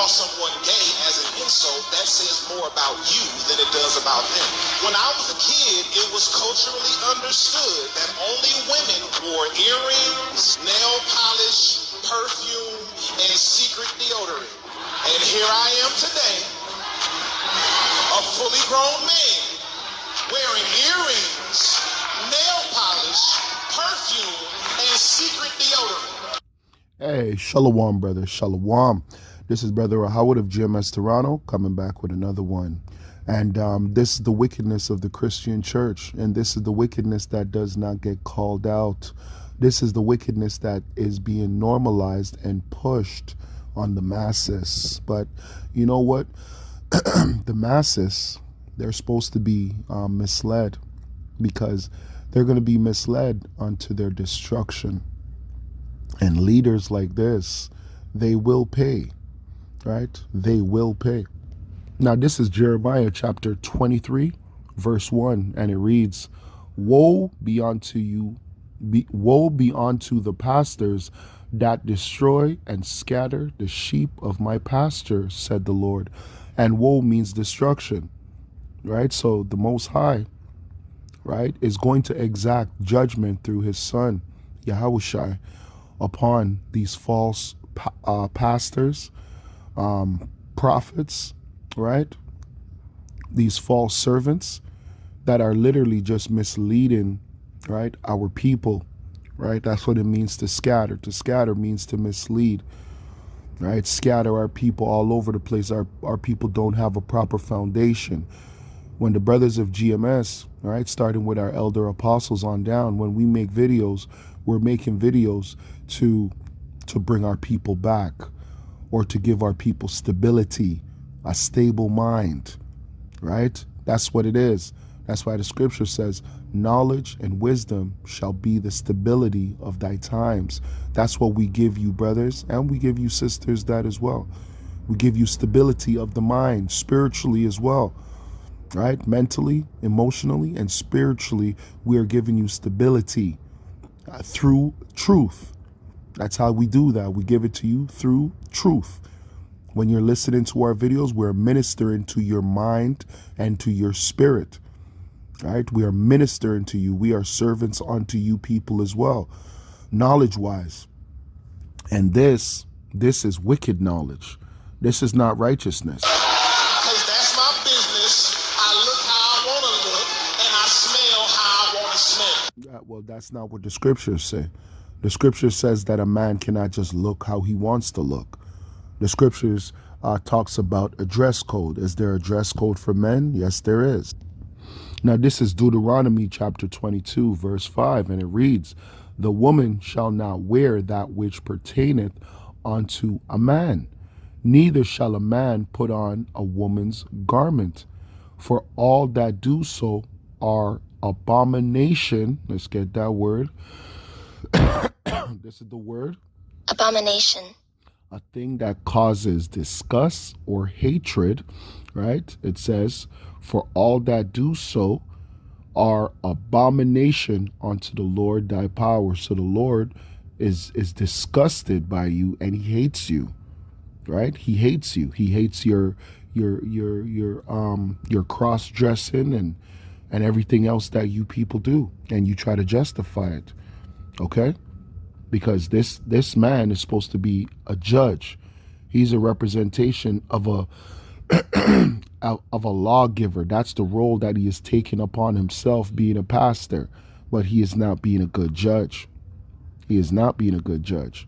call someone gay as an insult, that says more about you than it does about them. When I was a kid, it was culturally understood that only women wore earrings, nail polish, perfume, and secret deodorant. And here I am today, a fully grown man, wearing earrings, nail polish, perfume, and secret deodorant. Hey, Shalom, brother. Shalom. This is Brother Howard of GMS Toronto coming back with another one. And this is the wickedness of the Christian church. And this is the wickedness that does not get called out. This is the wickedness that is being normalized and pushed on the masses. But you know what? The masses, they're supposed to be misled, because they're going to be misled unto their destruction. And leaders like this, they will pay, right? They will pay. Now, this is Jeremiah chapter 23, verse 1, and it reads, woe be unto the pastors that destroy and scatter the sheep of my pasture, said the Lord. And woe means destruction, right? So the Most High, right, is going to exact judgment through his son, Yahushua, upon these false pastors, prophets, right? These false servants that are literally just misleading, right, our people, right? That's what it means to scatter. To scatter means to mislead, right? Scatter our people all over the place. Our people don't have a proper foundation. When the brothers of GMS, right, starting with our elder apostles on down, when we make videos, we're making videos to bring our people back, or to give our people stability, a stable mind, right? That's what it is. That's why the scripture says, knowledge and wisdom shall be the stability of thy times. That's what we give you, brothers, and we give you sisters that as well. We give you stability of the mind, spiritually as well, right? Mentally, emotionally, and spiritually, we are giving you stability through truth. That's how we do that. We give it to you through truth. When you're listening to our videos, we're ministering to your mind and to your spirit, right? We are ministering to you. We are servants unto you people as well, knowledge-wise. And this is wicked knowledge. This is not righteousness. Because that's my business. I look how I want to look, and I smell how I want to smell. Well, that's not what the scriptures say. The scripture says that a man cannot just look how he wants to look. The scriptures talks about a dress code. Is there a dress code for men? Yes, there is. Now, this is Deuteronomy chapter 22, verse 5, and it reads, the woman shall not wear that which pertaineth unto a man, neither shall a man put on a woman's garment, for all that do so are abomination. Let's get that word. This is the word. Abomination. A thing that causes disgust or hatred, right? It says, for all that do so are abomination unto the Lord thy power. So the Lord is disgusted by you, and he hates you, right? He hates you. He hates your cross-dressing and everything else that you people do, and you try to justify it. Okay? Because this man is supposed to be a judge. He's a representation of a of a lawgiver. That's the role that he is taking upon himself, being a pastor. But he is not being a good judge. He is not being a good judge.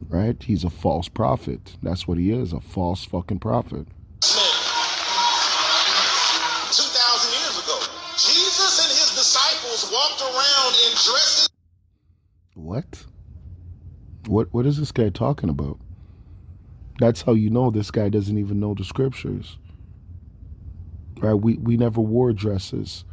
Right? He's a false prophet. That's what he is, a false fucking prophet. 2,000 years ago, Jesus and his disciples walked around in dresses. What is this guy talking about? That's how you know this guy doesn't even know the scriptures. Right? We never wore dresses.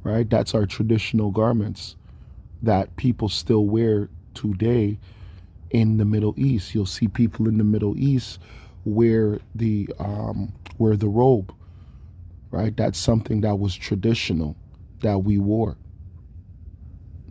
Right? That's our traditional garments that people still wear today in the Middle East. You'll see people in the Middle East wear the robe. Right? That's something that was traditional that we wore.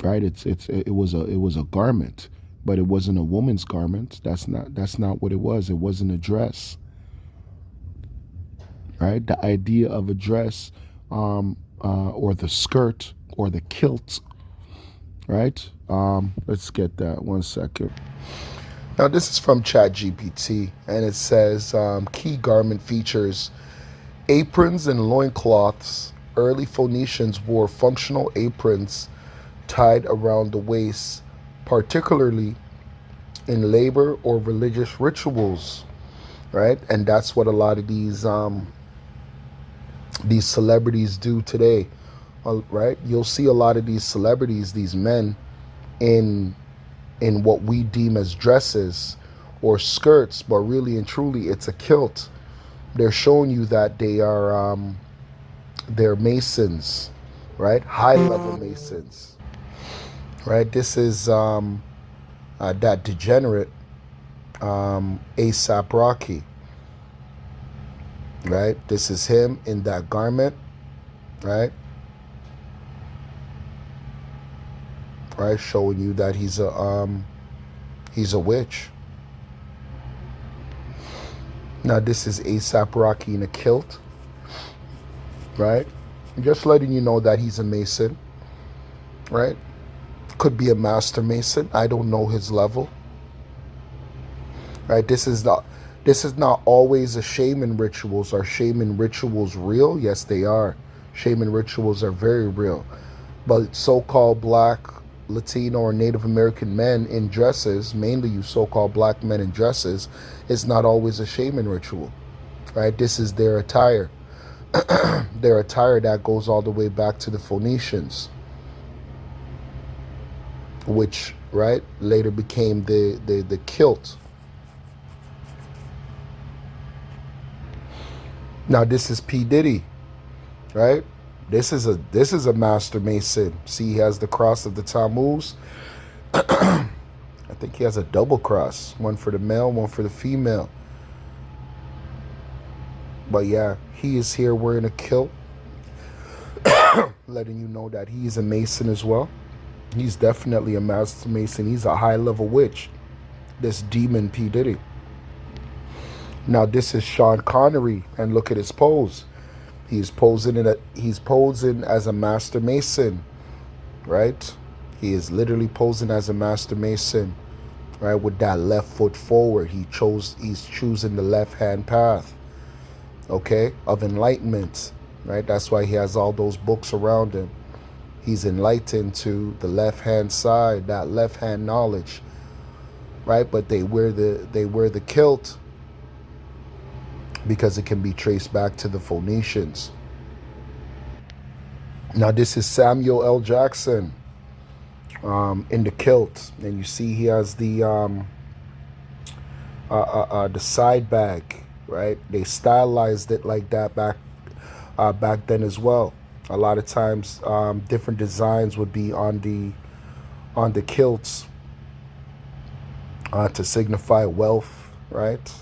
Right? It was a garment but it wasn't a woman's garment. That's not what it was. It wasn't a dress, right? The idea of a dress, or the skirt or the kilt, right? Let's get that 1 second. Now this is from ChatGPT, and it says key garment features: aprons and loincloths. Early Phoenicians wore functional aprons tied around the waist, particularly in labor or religious rituals, right? And that's what a lot of these celebrities do today, right? You'll see a lot of these celebrities, these men, in what we deem as dresses or skirts, but really and truly it's a kilt. They're showing you that they're masons, right? High level masons, right? This is that degenerate A$AP Rocky, right? This is him in that garment, right? Right, showing you that he's a witch. Now this is A$AP Rocky in a kilt, right? Just letting you know that he's a mason, right? Could be a master mason. I don't know his level, right? This is not always a shaman rituals. Are shaman rituals real? Yes, they are. Shaman rituals are very real. But so-called black, Latino, or Native American men in dresses, mainly you so-called black men in dresses, is not always a shaman ritual, right? This is their attire. Their attire that goes all the way back to the Phoenicians, which, right, later became the kilt. Now this is P. Diddy, right? This is a master mason. See, he has the cross of the Tammuz. I think he has a double cross, one for the male, one for the female. But yeah, he is here wearing a kilt, letting you know that he's a mason as well. He's definitely a master mason. He's a high-level witch, this demon P. Diddy. Now this is Sean Connery, and look at his pose. He's posing as a master mason, right? He is literally posing as a master mason, right? With that left foot forward. He's choosing the left-hand path, okay, of enlightenment, right? That's why he has all those books around him. He's enlightened to the left-hand side, that left-hand knowledge, right? But they wear the kilt because it can be traced back to the Phoenicians. Now this is Samuel L. Jackson in the kilt, and you see he has the side bag, right? They stylized it like that back then as well. A lot of times, different designs would be on the kilts to signify wealth, right?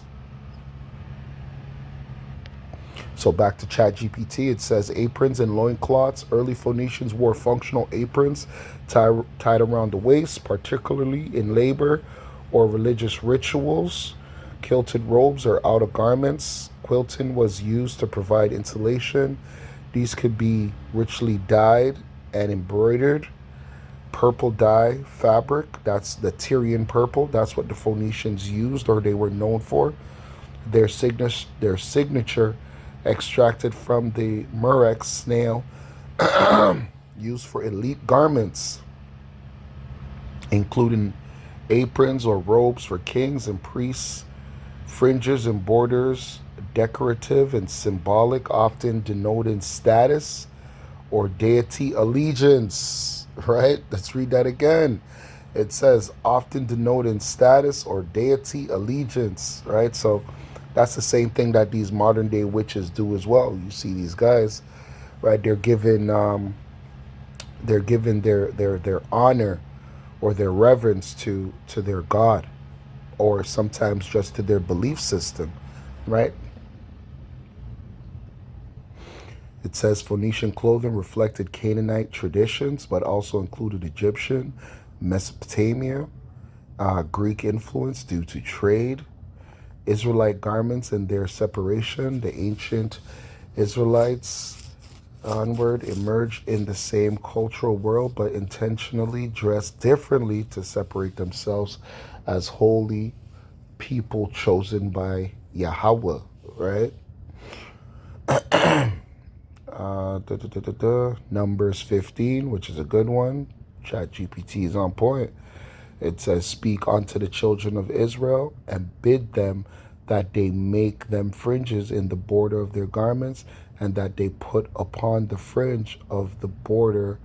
So back to ChatGPT, it says aprons and loincloths. Early Phoenicians wore functional aprons tied around the waist, particularly in labor or religious rituals. Kilted robes or outer garments. Quilting was used to provide insulation. These could be richly dyed and embroidered. Purple dye fabric, that's the Tyrian purple. That's what the Phoenicians used, or they were known for. Their signature extracted from the murex snail, used for elite garments, including aprons or robes for kings and priests, fringes and borders, decorative and symbolic, often denoting status or deity allegiance, right? Let's read that again. It says often denoting status or deity allegiance, right? So that's the same thing that these modern day witches do as well. You see these guys, right? They're given their honor or their reverence to their god, or sometimes just to their belief system, right? It says Phoenician clothing reflected Canaanite traditions, but also included Egyptian, Mesopotamia, Greek influence due to trade, Israelite garments and their separation. The ancient Israelites onward emerged in the same cultural world but intentionally dressed differently to separate themselves as holy people chosen by Yahweh, right? Numbers 15, which is a good one. Chat GPT is on point. It says, speak unto the children of Israel and bid them that they make them fringes in the border of their garments, and that they put upon the fringe of the borders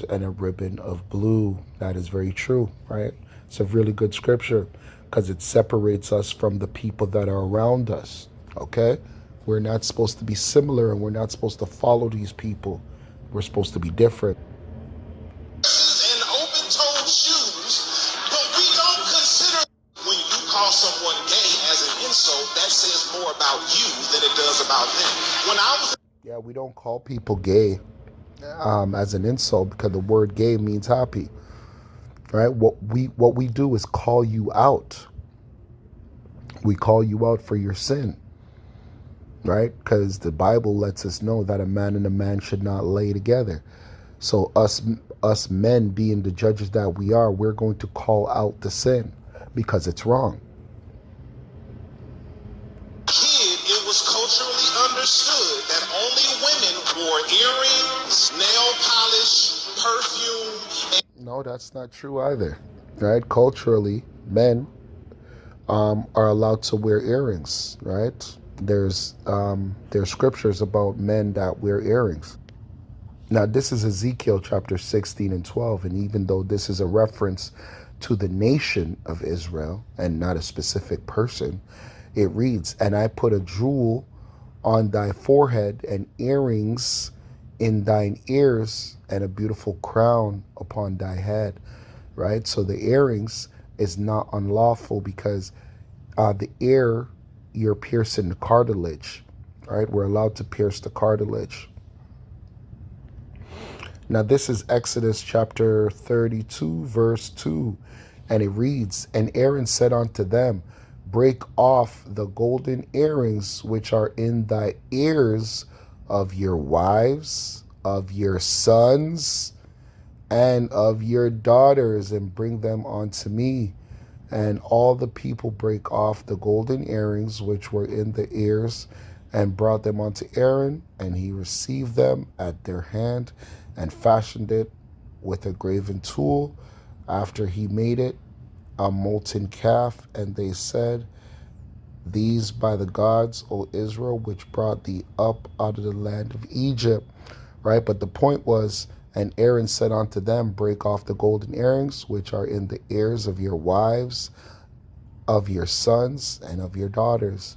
and a ribbon of blue. That is very true, right? It's a really good scripture because it separates us from the people that are around us, okay? We're not supposed to be similar, and we're not supposed to follow these people. We're supposed to be different. And open-toed shoes, but we don't consider when you call someone gay as an insult, that says more about you than it does about them. When I was Yeah, we don't call people gay as an insult because the word gay means happy, right? What we do is call you out. We call you out for your sin, right? Because the Bible lets us know that a man and a man should not lay together. So us men being the judges that we are, we're going to call out the sin because it's wrong. kid, it was culturally understood that only women wore earrings, nail polish, perfume, and No, that's not true either, right? Culturally, men are allowed to wear earrings, right? There's scriptures about men that wear earrings. Now, this is Ezekiel chapter 16 and 12, and even though this is a reference to the nation of Israel and not a specific person, it reads, and I put a jewel on thy forehead and earrings in thine ears and a beautiful crown upon thy head, right? So the earrings is not unlawful because the ear, you're piercing the cartilage, right? We're allowed to pierce the cartilage. Now, this is Exodus chapter 32, verse 2, and it reads, and Aaron said unto them, break off the golden earrings which are in thy ears of your wives, of your sons, and of your daughters, and bring them unto me. And all the people brake off the golden earrings which were in the ears, and brought them unto Aaron, and he received them at their hand, and fashioned it with a graven tool. After he made it, a molten calf, and they said, these by the gods, O Israel, which brought thee up out of the land of Egypt. Right? But the point was, and Aaron said unto them, break off the golden earrings, which are in the ears of your wives, of your sons, and of your daughters,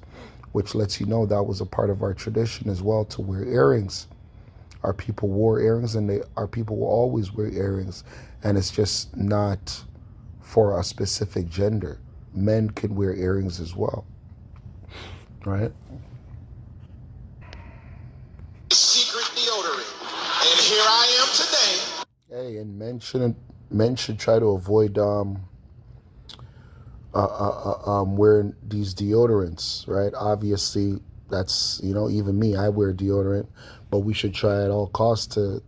which lets you know that was a part of our tradition as well, to wear earrings. Our people wore earrings, and our people will always wear earrings, and it's just not for a specific gender. Men can wear earrings as well, right? secret deodorant. And here I am today. Hey, and men should try to avoid wearing these deodorants, right? Obviously, that's, even me, I wear deodorant, but we should try at all costs to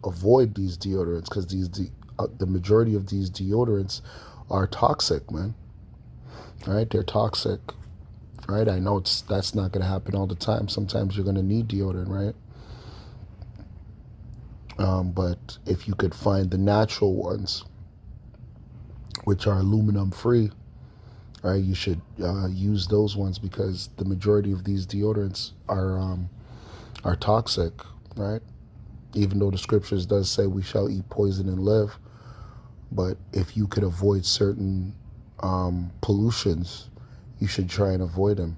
avoid these deodorants, because the majority of these deodorants are toxic, man. Right? They're toxic, right? I know that's not going to happen all the time. Sometimes you're going to need deodorant, right? But if you could find the natural ones, which are aluminum free, right, you should use those ones, because the majority of these deodorants are toxic, right? Even though the scriptures does say we shall eat poison and live, but if you could avoid certain pollutions, you should try and avoid them.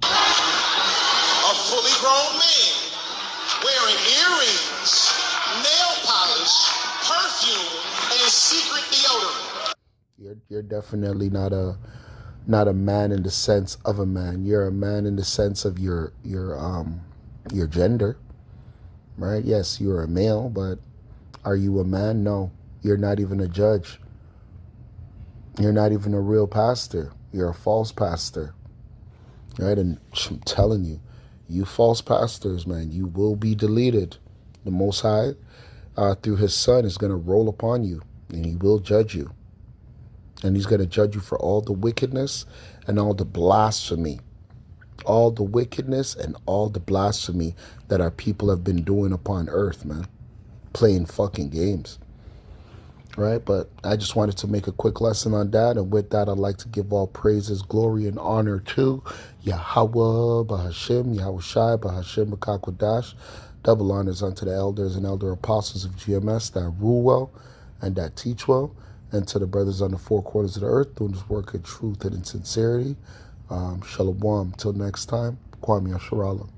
A fully grown man wearing earrings, nail polish, perfume, and secret deodorant. You're definitely not a man in the sense of a man. You're a man in the sense of your gender, right? Yes, you're a male, but are you a man? No, You're not even a judge. You're not even a real pastor. You're a false pastor. Right? And I'm telling you, you false pastors, man, you will be deleted. The Most High, through his Son, is going to roll upon you, and he will judge you. And he's going to judge you for all the wickedness and all the blasphemy. All the wickedness and all the blasphemy that our people have been doing upon earth, man. Playing fucking games. Right? But I just wanted to make a quick lesson on that. And with that, I'd like to give all praises, glory, and honor to Yahweh, Bahashim, Yahushai, Bahashim, Bakakwadash. Double honors unto the elders and elder apostles of GMS that rule well and that teach well. And to the brothers on the four corners of the earth doing this work in truth and in sincerity. Shalom. Till next time. Kwame Asherallah.